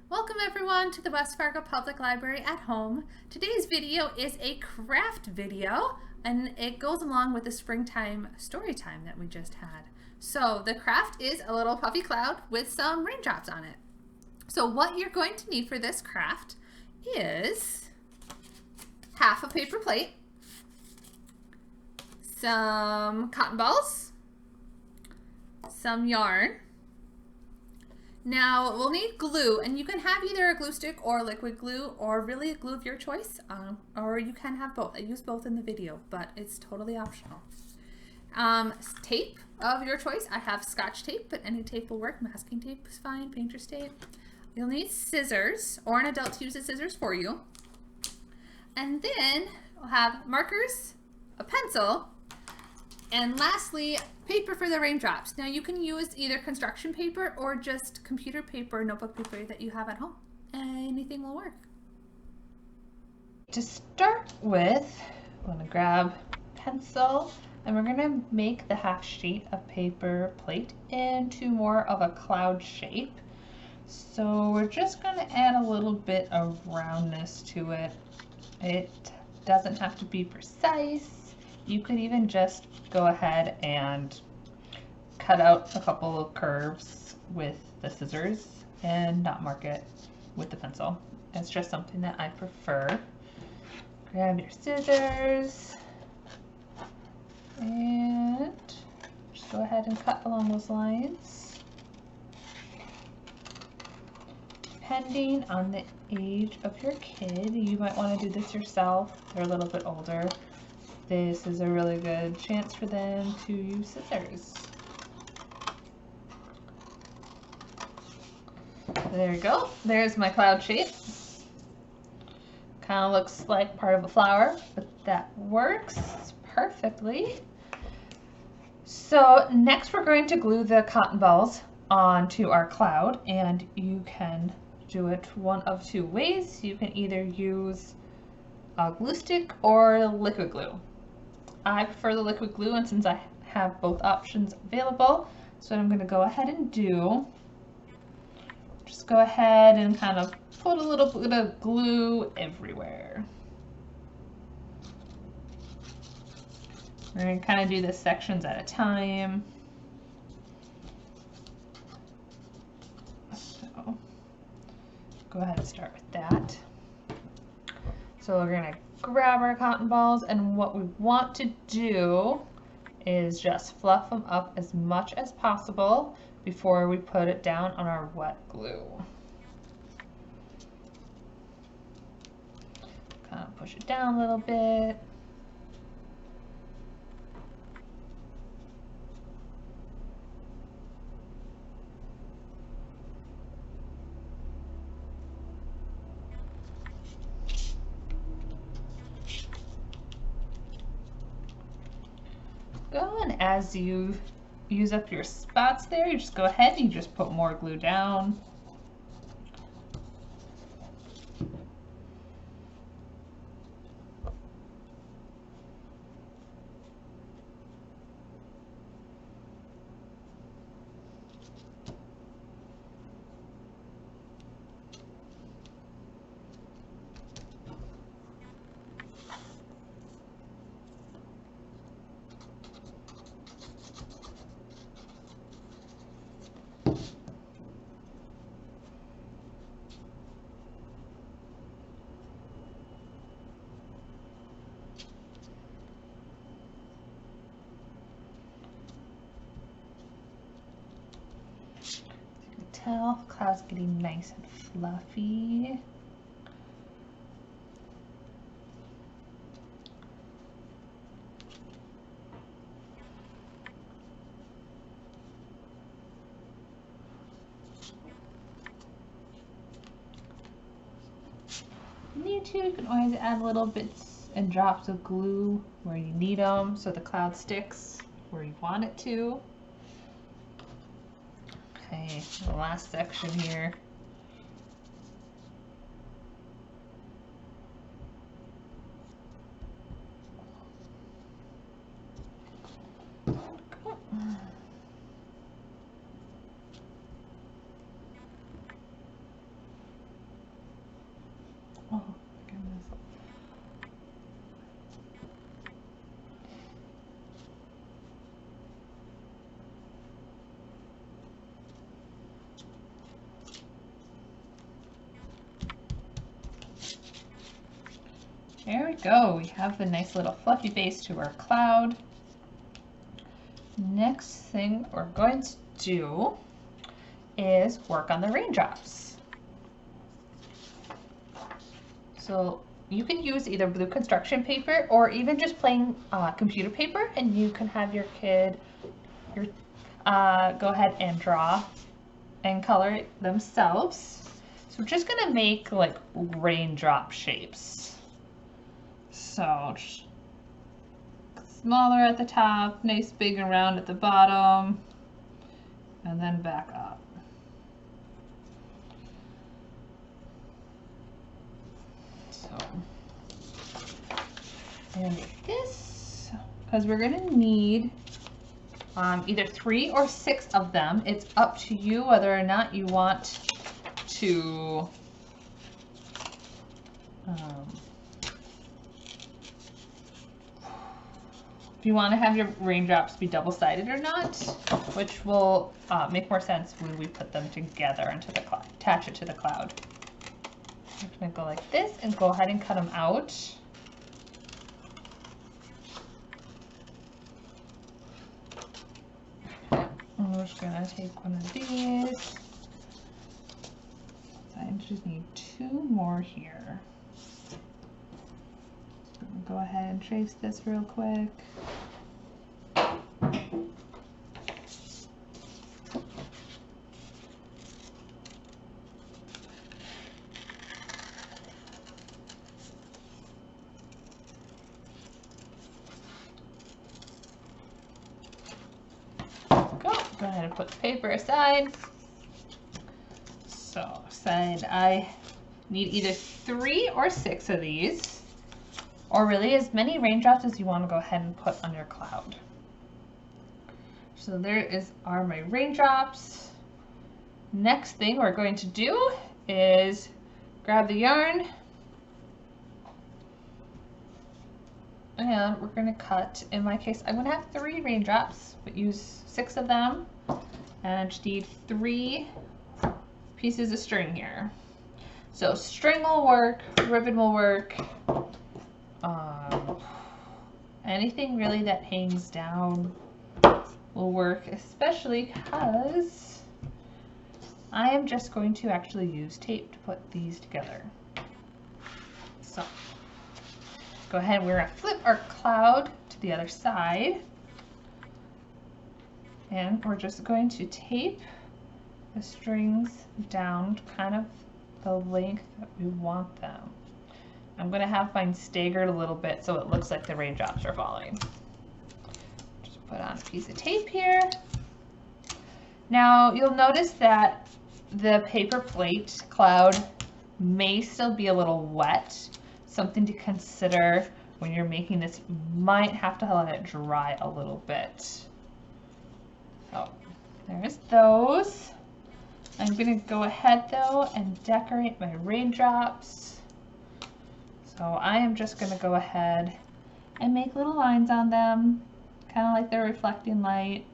Welcome everyone to the West Fargo Public Library at Home. Today's video is a craft video and it goes along with the springtime story time that we just had. So the craft is a little puffy cloud with some raindrops on it. So what you're going to need for this craft is half a paper plate, some cotton balls, some yarn. Now we'll need glue, and you can have either a glue stick or liquid glue or really a glue of your choice, or you can have both. I use both in the video, but it's totally optional. Tape of your choice. I have Scotch tape, but any tape will work. Masking tape is fine, painter's tape. You'll need scissors or an adult to use the scissors for you. And then we'll have markers, a pencil, and lastly, paper for the raindrops. Now you can use either construction paper or just computer paper, notebook paper that you have at home. Anything will work. To start with, I'm going to grab pencil and we're going to make the half sheet of paper plate into more of a cloud shape. So we're just going to add a little bit of roundness to it. It doesn't have to be precise. You could even just go ahead and cut out a couple of curves with the scissors and not mark it with the pencil. It's just something that I prefer. Grab your scissors and just go ahead and cut along those lines. Depending on the age of your kid, you might want to do this yourself. They're a little bit older. This is a really good chance for them to use scissors. There you go. There's my cloud shape. Kind of looks like part of a flower, but that works perfectly. So next we're going to glue the cotton balls onto our cloud, and you can do it one of two ways. You can either use a glue stick or liquid glue. I prefer the liquid glue, and since I have both options available, so what I'm going to go ahead and do, just go ahead and kind of put a little bit of glue everywhere. We're going to kind of do this sections at a time. So go ahead and start with that. So we're going to grab our cotton balls, and what we want to do is just fluff them up as much as possible before we put it down on our wet glue. Kind of push it down a little bit. Go, and as you use up your spots there, you just go ahead and you just put more glue down. Tell the cloud's getting nice and fluffy. If you need to, you can always add little bits and drops of glue where you need them so the cloud sticks where you want it to. Okay, the last section here. There we go. We have a nice little fluffy base to our cloud. Next thing we're going to do is work on the raindrops. So you can use either blue construction paper or even just plain computer paper, and you can have your kid go ahead and draw and color it themselves. So we're just gonna make like raindrop shapes. So smaller at the top, nice big and round at the bottom, and then back up. So, and like this, because we're gonna need either 3 or 6 of them. It's up to you whether or not you want to if you want to have your raindrops be double-sided or not, which will make more sense when we put them together into the cloud, attach it to the cloud. I'm going to go like this and go ahead and cut them out. And we're just going to take one of these. I just need 2 more here. Go ahead and trace this real quick. Go ahead and put the paper aside. So said I need either 3 or 6 of these, or really as many raindrops as you want to go ahead and put on your cloud. So there are my raindrops. Next thing we're going to do is grab the yarn and we're going to cut. In my case, I'm going to have 3 raindrops, but use 6 of them, and I just need 3 pieces of string here. So string will work, ribbon will work, anything really that hangs down will work, especially because I am just going to actually use tape to put these together. So go ahead, we're going to flip our cloud to the other side, and we're just going to tape the strings down to kind of the length that we want them. I'm going to have mine staggered a little bit so it looks like the raindrops are falling. Just put on a piece of tape here. Now you'll notice that the paper plate cloud may still be a little wet. Something to consider when you're making this, you might have to let it dry a little bit. So there's those. I'm going to go ahead though and decorate my raindrops. So I am just going to go ahead and make little lines on them, kind of like they're reflecting light.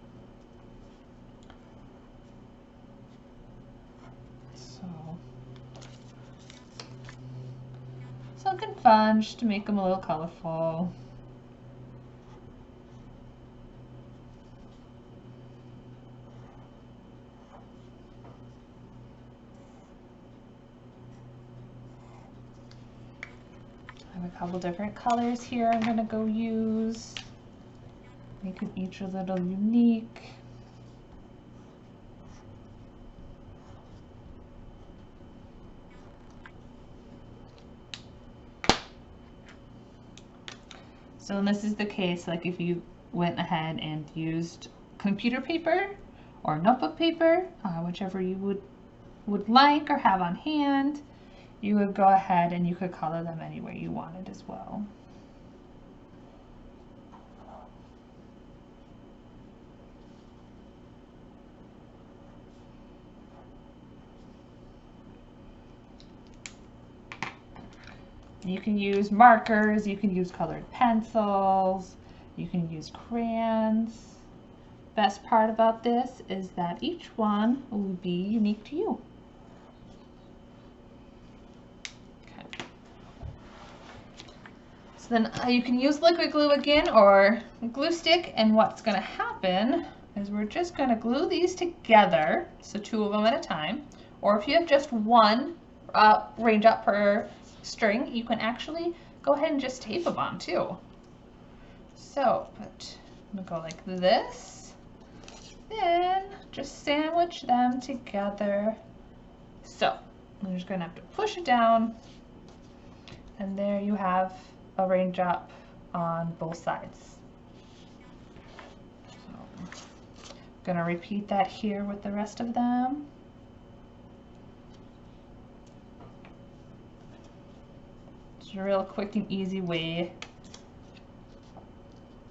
So something fun just to make them a little colorful. I have a couple different colors here I'm going to go use, making each a little unique. So this is the case, like if you went ahead and used computer paper or notebook paper, whichever you would like or have on hand, you would go ahead and you could color them any way you wanted as well. You can use markers, you can use colored pencils, you can use crayons. Best part about this is that each one will be unique to you. So then you can use liquid glue again or glue stick, and what's going to happen is we're just going to glue these together, so 2 of them at a time. Or if you have just one raindrop per string, you can actually go ahead and just tape them on too. So I'm going to go like this, then just sandwich them together. So I'm just going to have to push it down, and there you have a raindrop on both sides. So I'm going to repeat that here with the rest of them. It's a real quick and easy way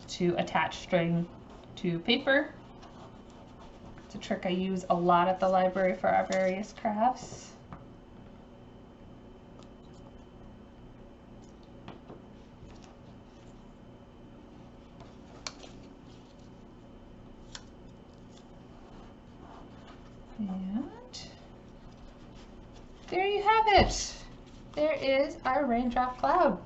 to attach string to paper. It's a trick I use a lot at the library for our various crafts. And there you have it. There is our raindrop cloud.